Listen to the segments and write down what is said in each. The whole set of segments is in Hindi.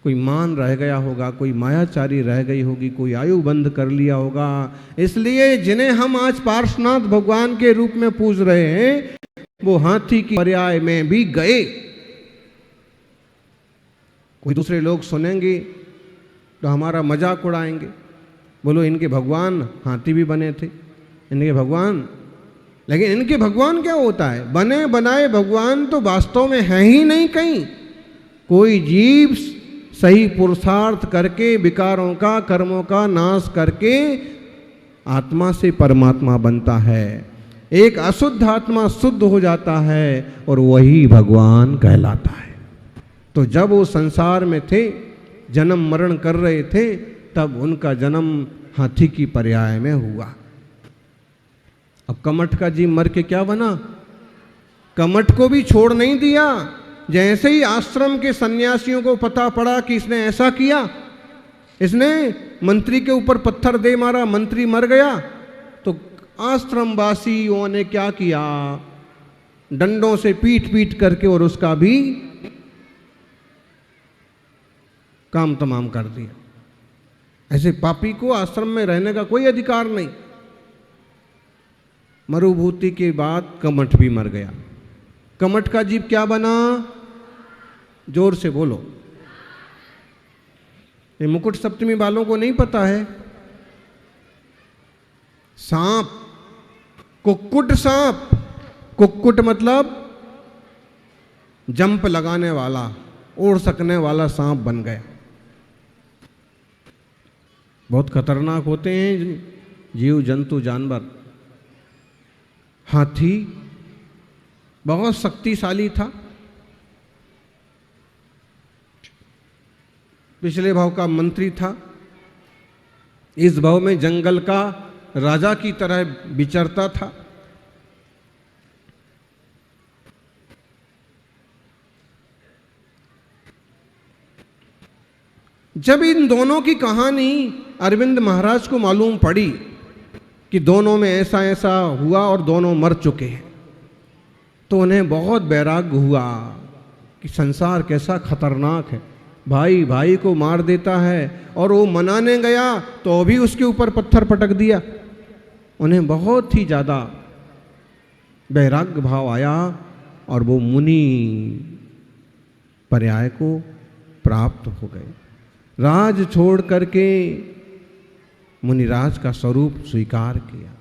कोई मान रह गया होगा, कोई मायाचारी रह गई होगी, कोई आयु बंद कर लिया होगा। इसलिए जिन्हें हम आज पार्श्वनाथ भगवान के रूप में पूज रहे हैं, वो हाथी की पर्याय में भी गए। कोई दूसरे लोग सुनेंगे तो हमारा मजाक उड़ाएंगे, बोलो इनके भगवान हाथी भी बने थे, इनके भगवान। लेकिन इनके भगवान क्या होता है? बने बनाए भगवान तो वास्तव में है ही नहीं कहीं। कोई जीव सही पुरुषार्थ करके विकारों का, कर्मों का नाश करके आत्मा से परमात्मा बनता है। एक अशुद्ध आत्मा शुद्ध हो जाता है और वही भगवान कहलाता है। तो जब वो संसार में थे, जन्म मरण कर रहे थे, तब उनका जन्म हाथी की पर्याय में हुआ। अब कमठ का जीव मर के क्या बना? कमठ को भी छोड़ नहीं दिया। जैसे ही आश्रम के सन्यासियों को पता पड़ा कि इसने ऐसा किया, इसने मंत्री के ऊपर पत्थर दे मारा, मंत्री मर गया, तो आश्रमवासियों ने क्या किया? डंडों से पीट पीट करके और उसका भी काम तमाम कर दिया। ऐसे पापी को आश्रम में रहने का कोई अधिकार नहीं। मरुभूति के बाद कमठ भी मर गया। कमठ का जीव क्या बना? जोर से बोलो। ये मुकुट सप्तमी वालों को नहीं पता है। सांप, कुक्कुट सांप। कुक्कुट मतलब जंप लगाने वाला, उड़ सकने वाला सांप बन गया। बहुत खतरनाक होते हैं जीव जंतु जानवर। हाथी बहुत शक्तिशाली था। पिछले भाव का मंत्री था, इस भाव में जंगल का राजा की तरह विचरता था। जब इन दोनों की कहानी अरविंद महाराज को मालूम पड़ी कि दोनों में ऐसा ऐसा हुआ और दोनों मर चुके हैं, तो उन्हें बहुत वैराग्य हुआ कि संसार कैसा खतरनाक है। भाई भाई को मार देता है और वो मनाने गया तो भी उसके ऊपर पत्थर पटक दिया। उन्हें बहुत ही ज़्यादा वैराग्य भाव आया और वो मुनि पर्याय को प्राप्त हो गए। राज छोड़ करके मुनिराज का स्वरूप स्वीकार किया।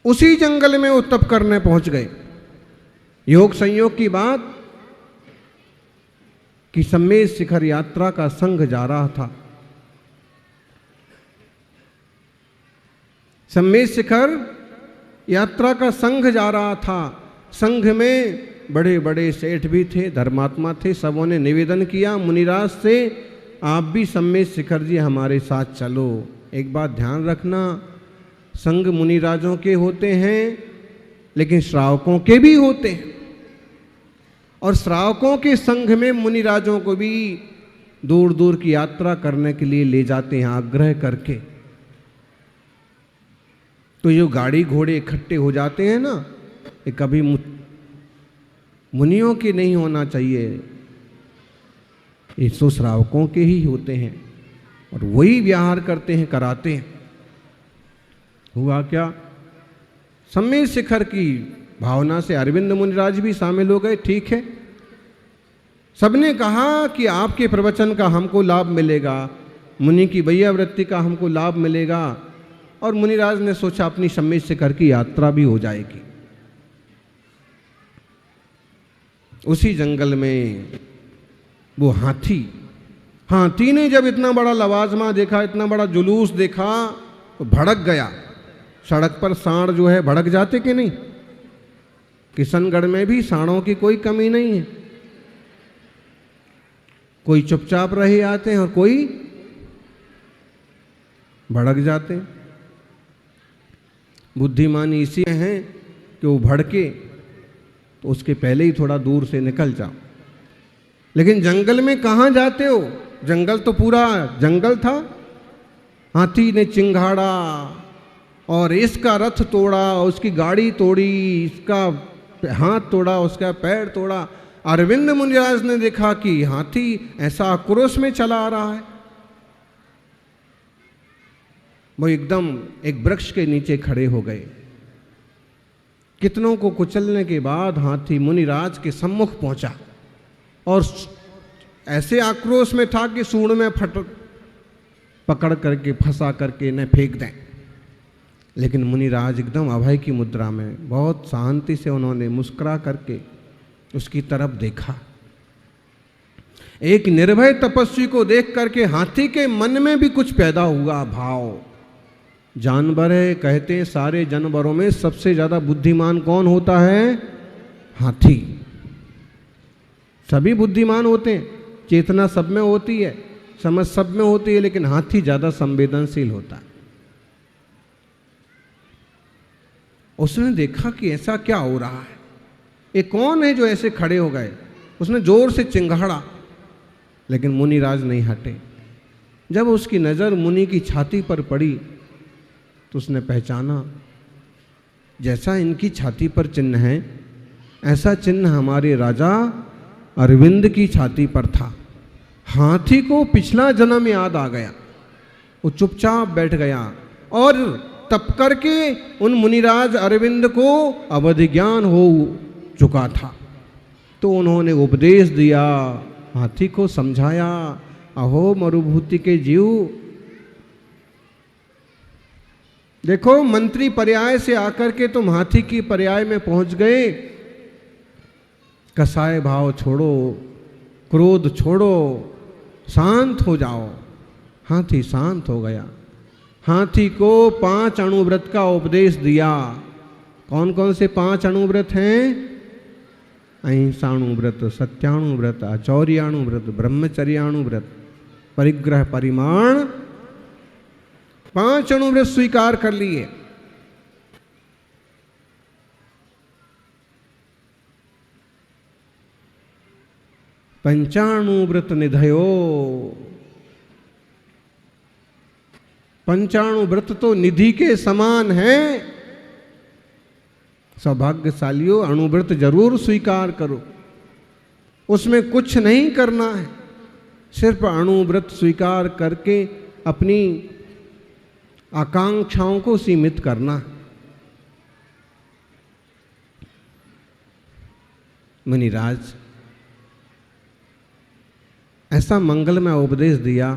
उसी जंगल में वो तप करने पहुंच गए। योग संयोग की बात कि सम्मेद शिखर यात्रा का संघ जा रहा था। सम्मेद शिखर यात्रा का संघ जा रहा था। संघ में बड़े बड़े सेठ भी थे, धर्मात्मा थे। सबों ने निवेदन किया मुनिराज से, आप भी सम्मेद शिखर जी हमारे साथ चलो। एक बात ध्यान रखना, संघ मुनिराजों के होते हैं लेकिन श्रावकों के भी होते हैं, और श्रावकों के संघ में मुनिराजों को भी दूर दूर की यात्रा करने के लिए ले जाते हैं आग्रह करके। तो जो गाड़ी घोड़े इकट्ठे हो जाते हैं ना, ये कभी मुनियों के नहीं होना चाहिए, ये तो श्रावकों के ही होते हैं और वही व्यवहार करते हैं, कराते हैं। हुआ क्या? सम्मेद शिखर की भावना से अरविंद मुनिराज भी शामिल हो गए। ठीक है, सबने कहा कि आपके प्रवचन का हमको लाभ मिलेगा, मुनि की वैयावृत्ति का हमको लाभ मिलेगा, और मुनिराज ने सोचा अपनी सम्मेद शिखर की यात्रा भी हो जाएगी। उसी जंगल में वो हाथी ने जब इतना बड़ा लवाजमा देखा, इतना बड़ा जुलूस देखा, तो भड़क गया। सड़क पर सांड जो है भड़क जाते कि नहीं? किशनगढ़ में भी सांडों की कोई कमी नहीं है। कोई चुपचाप रहे आते हैं और कोई भड़क जाते हैं। बुद्धिमान इसी में है कि वो भड़के तो उसके पहले ही थोड़ा दूर से निकल जाओ। लेकिन जंगल में कहाँ जाते हो? जंगल तो पूरा जंगल था। हाथी ने चिंगाड़ा और इसका रथ तोड़ा, उसकी गाड़ी तोड़ी, इसका हाथ तोड़ा, उसका पैर तोड़ा। अरविंद मुनिराज ने देखा कि हाथी ऐसा आक्रोश में चला आ रहा है। वो एकदम एक वृक्ष के नीचे खड़े हो गए। कितनों को कुचलने के बाद हाथी मुनिराज के सम्मुख पहुंचा और ऐसे आक्रोश में था कि सूंड में पकड़ करके फंसा करके न फेंक दें। लेकिन मुनिराज एकदम अभय की मुद्रा में बहुत शांति से उन्होंने मुस्कुरा करके उसकी तरफ देखा। एक निर्भय तपस्वी को देख करके हाथी के मन में भी कुछ पैदा हुआ भाव। जानवर है, कहते हैं सारे जानवरों में सबसे ज्यादा बुद्धिमान कौन होता है? हाथी। सभी बुद्धिमान होते हैं, चेतना सब में होती है, समझ सब में होती है, लेकिन हाथी ज्यादा संवेदनशील होता है। उसने देखा कि ऐसा क्या हो रहा है, ये कौन है जो ऐसे खड़े हो गए। उसने जोर से चिंगाड़ा, लेकिन मुनिराज नहीं हटे। जब उसकी नजर मुनि की छाती पर पड़ी तो उसने पहचाना, जैसा इनकी छाती पर चिन्ह है ऐसा चिन्ह हमारे राजा अरविंद की छाती पर था। हाथी को पिछला जन्म याद आ गया। वो चुपचाप बैठ गया और तप करके उन मुनिराज अरविंद को अवधि ज्ञान हो चुका था। तो उन्होंने उपदेश दिया, हाथी को समझाया, अहो मरुभूति के जीव, देखो मंत्री पर्याय से आकर के तुम हाथी की पर्याय में पहुंच गए। कसाय भाव छोड़ो, क्रोध छोड़ो, शांत हो जाओ। हाथी शांत हो गया। हाथी को 5 अणुव्रत का उपदेश दिया। कौन कौन से 5 अणुव्रत हैं? अहिंसाणुव्रत, सत्याणुव्रत, आचौर्याणुव्रत, ब्रह्मचर्याणुव्रत, परिग्रह परिमाण, 5 अणुव्रत स्वीकार कर लिए। पंचाणुव्रत निधयो। पंचाणुव्रत तो निधि के समान है। सौभाग्यशालियों, अणुव्रत जरूर स्वीकार करो। उसमें कुछ नहीं करना है, सिर्फ अणुव्रत स्वीकार करके अपनी आकांक्षाओं को सीमित करना। मुनिराज ऐसा मंगलमय उपदेश दिया,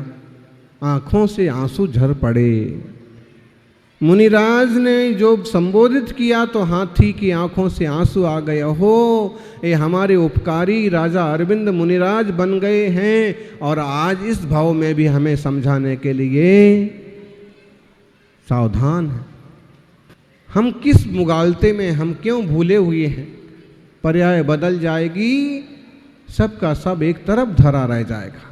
आंखों से आंसू झर पड़े। मुनिराज ने जो संबोधित किया तो हाथी की आंखों से आंसू आ गए। हो, ये हमारे उपकारी राजा अरविंद मुनिराज बन गए हैं और आज इस भाव में भी हमें समझाने के लिए सावधान है। हम किस मुगालते में, हम क्यों भूले हुए हैं। पर्याय बदल जाएगी, सबका सब एक तरफ धरा रह जाएगा।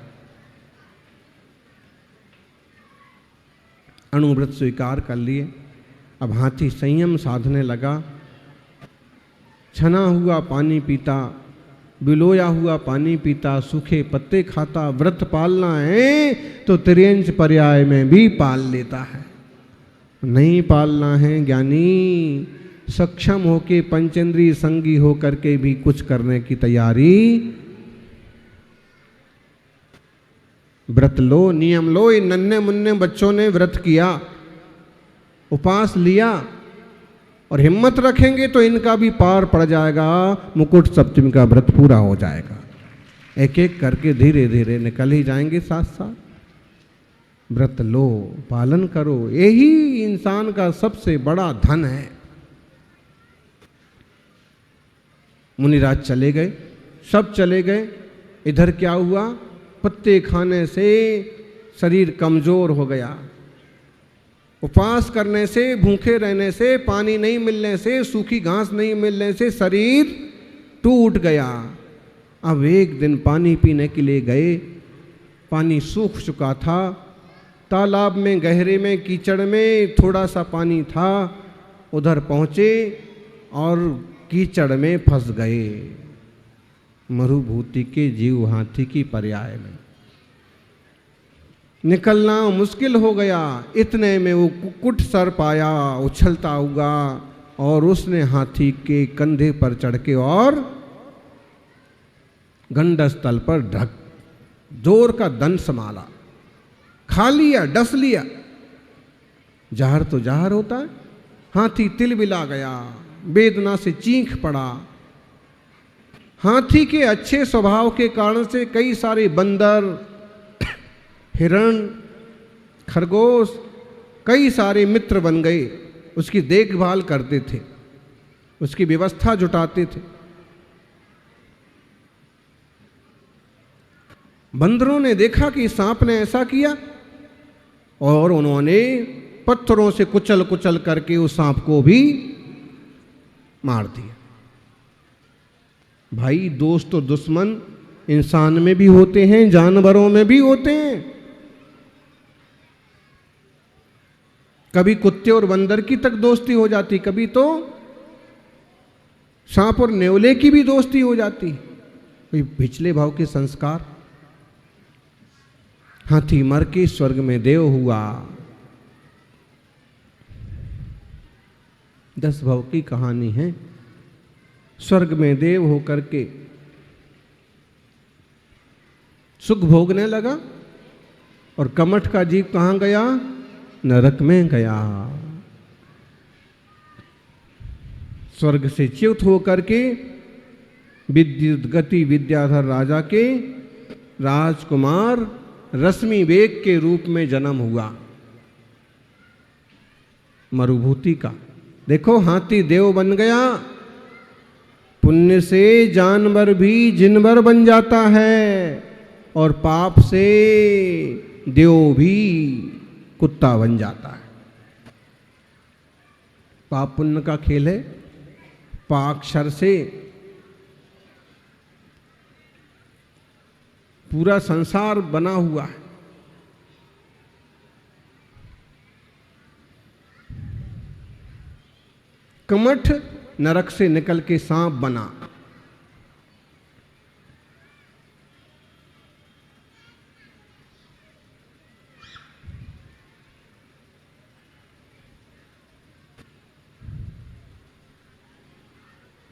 अणुव्रत स्वीकार कर लिए। अब हाथी संयम साधने लगा। छना हुआ पानी पीता, बिलोया हुआ पानी पीता, सूखे पत्ते खाता। व्रत पालना है तो त्रियंच पर्याय में भी पाल लेता है। नहीं पालना है ज्ञानी, सक्षम होके पंचेंद्रिय संगी होकर के भी कुछ करने की तैयारी। व्रत लो, नियम लो। ये नन्हे मुन्ने बच्चों ने व्रत किया, उपवास लिया, और हिम्मत रखेंगे तो इनका भी पार पड़ जाएगा। मुकुट सप्तमी का व्रत पूरा हो जाएगा। एक एक करके धीरे धीरे निकल ही जाएंगे साथ साथ। व्रत लो, पालन करो, यही इंसान का सबसे बड़ा धन है। मुनिराज चले गए, सब चले गए। इधर क्या हुआ? पत्ते खाने से शरीर कमजोर हो गया। उपवास करने से, भूखे रहने से, पानी नहीं मिलने से, सूखी घास नहीं मिलने से शरीर टूट गया। अब एक दिन पानी पीने के लिए गए, पानी सूख चुका था। तालाब में, गहरे में, कीचड़ में थोड़ा सा पानी था। उधर पहुँचे और कीचड़ में फंस गए। मरुभूति के जीव हाथी की पर्याय में निकलना मुश्किल हो गया। इतने में वो कुक्कुट सर्प आया उछलता हुआ और उसने हाथी के कंधे पर चढ़ के और गंड स्थल पर ढक जोर का दंश मारा, खा लिया, डस लिया। जहर तो जहर होता है। हाथी तिलबिला गया, वेदना से चीख पड़ा। हाथी के अच्छे स्वभाव के कारण से कई सारे बंदर, हिरण, खरगोश, कई सारे मित्र बन गए। उसकी देखभाल करते थे, उसकी व्यवस्था जुटाते थे। बंदरों ने देखा कि सांप ने ऐसा किया और उन्होंने पत्थरों से कुचल कुचल करके उस सांप को भी मार दिया। भाई, दोस्त और दुश्मन इंसान में भी होते हैं, जानवरों में भी होते हैं। कभी कुत्ते और बंदर की तक दोस्ती हो जाती, कभी तो सांप और नेवले की भी दोस्ती हो जाती। कोई पिछले भाव के संस्कार। हाथी मर के स्वर्ग में देव हुआ। 10 भाव की कहानी है। स्वर्ग में देव होकर के सुख भोगने लगा और कमठ का जीव कहां गया? नरक में गया। स्वर्ग से च्युत होकर के विद्युत गति विद्याधर राजा के राजकुमार रश्मि वेग के रूप में जन्म हुआ मरुभूति का। देखो, हाथी देव बन गया। पुण्य से जानवर भी जिनवर बन जाता है और पाप से देव भी कुत्ता बन जाता है। पाप पुण्य का खेल है। पाक्षर से पूरा संसार बना हुआ है। कमठ नरक से निकल के सांप बना।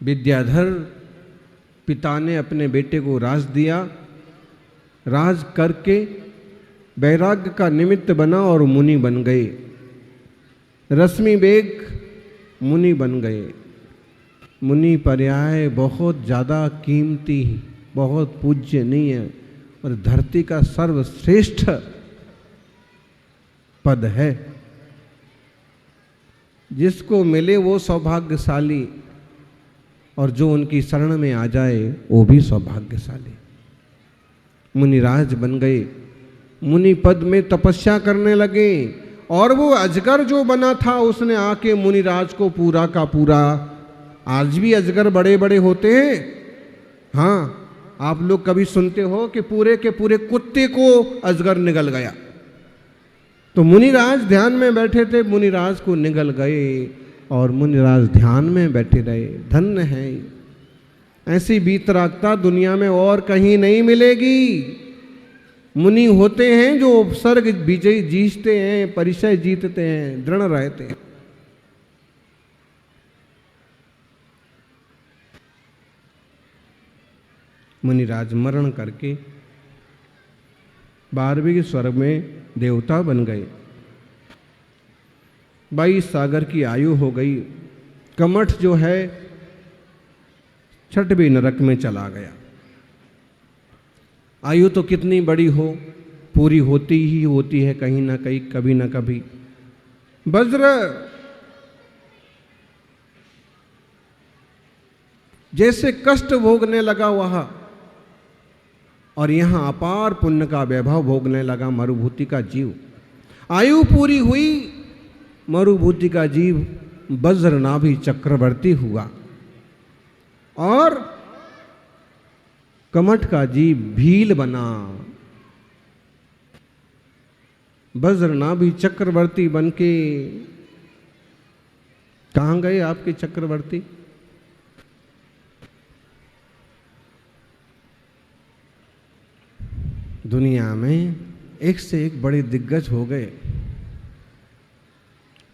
विद्याधर पिता ने अपने बेटे को राज दिया। राज करके वैराग्य का निमित्त बना और मुनि बन गए। रश्मि वेग मुनि बन गए। मुनि पर्याय बहुत ज़्यादा कीमती, बहुत पूज्यनीय और धरती का सर्वश्रेष्ठ पद है। जिसको मिले वो सौभाग्यशाली और जो उनकी शरण में आ जाए वो भी सौभाग्यशाली। मुनिराज बन गए। मुनि पद में तपस्या करने लगे और वो अजगर जो बना था उसने आके मुनिराज को पूरा का पूरा, आज भी अजगर बड़े बड़े होते हैं। हाँ, आप लोग कभी सुनते हो कि पूरे के पूरे कुत्ते को अजगर निगल गया। तो मुनिराज ध्यान में बैठे थे, मुनिराज को निगल गए और मुनिराज ध्यान में बैठे रहे। धन्य है। ऐसी वीतरागता दुनिया में और कहीं नहीं मिलेगी। मुनि होते हैं जो उपसर्ग विजय जीतते हैं, परिचय जीतते हैं, दृढ़ रहते हैं। मुनिराज मरण करके 12वें स्वर्ग में देवता बन गए। 22 सागर की आयु हो गई। कमठ जो है 6वें नरक में चला गया। आयु तो कितनी बड़ी हो, पूरी होती ही होती है कहीं ना कहीं, कभी ना कभी। वज्र जैसे कष्ट भोगने लगा वहां, और यहां अपार पुण्य का वैभव भोगने लगा मरुभूति का जीव। आयु पूरी हुई, मरुभूति का जीव वज्रनाभि चक्रवर्ती हुआ और कमठ का जीव भील बना। वज्रनाभि चक्रवर्ती बनके कहां गए आपके चक्रवर्ती? दुनिया में एक से एक बड़े दिग्गज हो गए।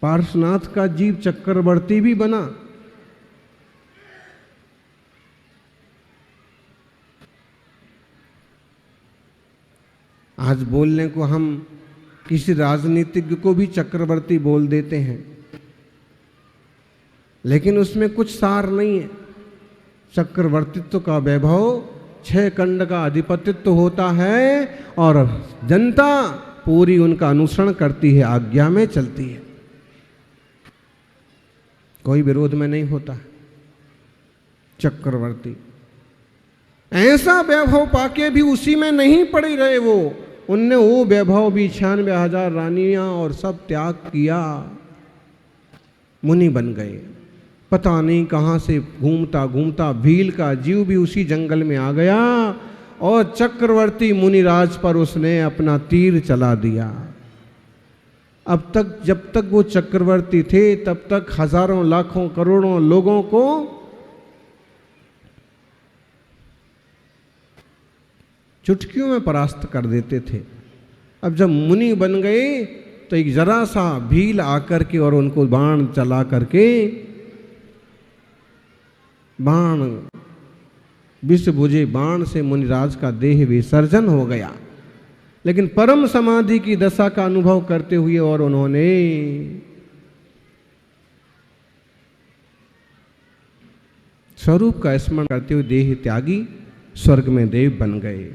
पार्श्वनाथ का जीव चक्रवर्ती भी बना। आज बोलने को हम किसी राजनीतिज्ञ को भी चक्रवर्ती बोल देते हैं, लेकिन उसमें कुछ सार नहीं है। चक्रवर्तित्व का वैभव 6 खंड का अधिपतित्व होता है और जनता पूरी उनका अनुसरण करती है, आज्ञा में चलती है, कोई विरोध में नहीं होता। चक्रवर्ती ऐसा वैभव पाके भी उसी में नहीं पड़े रहे वो, उनने वो वैभव भी 96,000 रानियां और सब त्याग किया, मुनि बन गए। पता नहीं कहाँ से घूमता घूमता भील का जीव भी उसी जंगल में आ गया और चक्रवर्ती मुनिराज पर उसने अपना तीर चला दिया। अब तक जब तक वो चक्रवर्ती थे तब तक हजारों लाखों करोड़ों लोगों को चुटकियों में परास्त कर देते थे। अब जब मुनि बन गए तो एक जरा सा भील आकर के और उनको बाण चला करके, बाण विष बुझे बाण से मुनिराज का देह विसर्जन हो गया। लेकिन परम समाधि की दशा का अनुभव करते हुए और उन्होंने स्वरूप का स्मरण करते हुए देह त्यागी स्वर्ग में देव बन गए।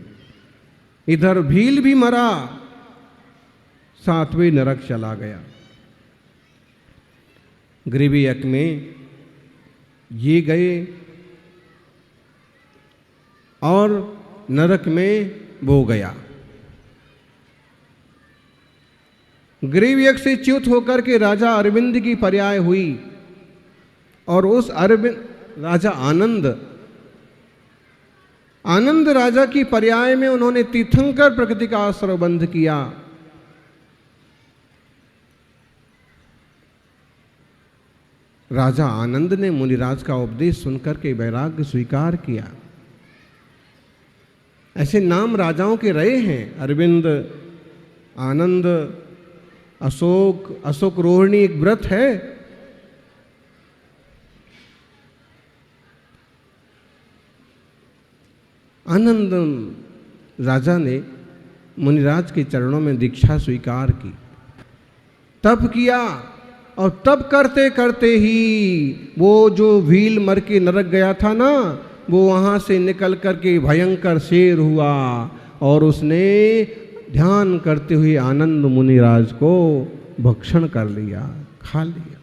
इधर भील भी मरा, 7वें नरक चला गया। ग्रीवियक में ये गए और नरक में वो गया। ग्रीवियक से च्युत होकर के राजा अरविंद की पर्याय हुई और उस अरविंद राजा आनंद राजा की पर्याय में उन्होंने तीर्थंकर प्रकृति का आश्रय बंध किया। राजा आनंद ने मुनिराज का उपदेश सुनकर के वैराग्य स्वीकार किया। ऐसे नाम राजाओं के रहे हैं, अरविंद, आनंद, अशोक रोहिणी एक व्रत है। आनंद राजा ने मुनिराज के चरणों में दीक्षा स्वीकार की, तप किया और तप करते करते ही वो जो भील मर के नरक गया था ना, वो वहाँ से निकल करके भयंकर शेर हुआ और उसने ध्यान करते हुए आनंद मुनिराज को भक्षण कर लिया, खा लिया।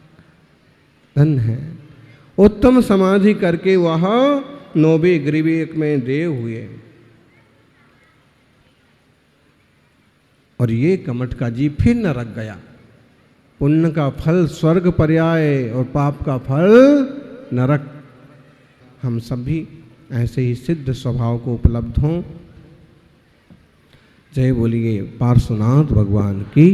धन है, उत्तम समाधि करके वह 9वें ग्रीवियक में देव हुए। और ये कमट का जीव फिर नरक गया। पुण्य का फल स्वर्ग पर्याय और पाप का फल नरक। हम सभी ऐसे ही सिद्ध स्वभाव को उपलब्ध हों। जय बोलिए पार्श्वनाथ भगवान की।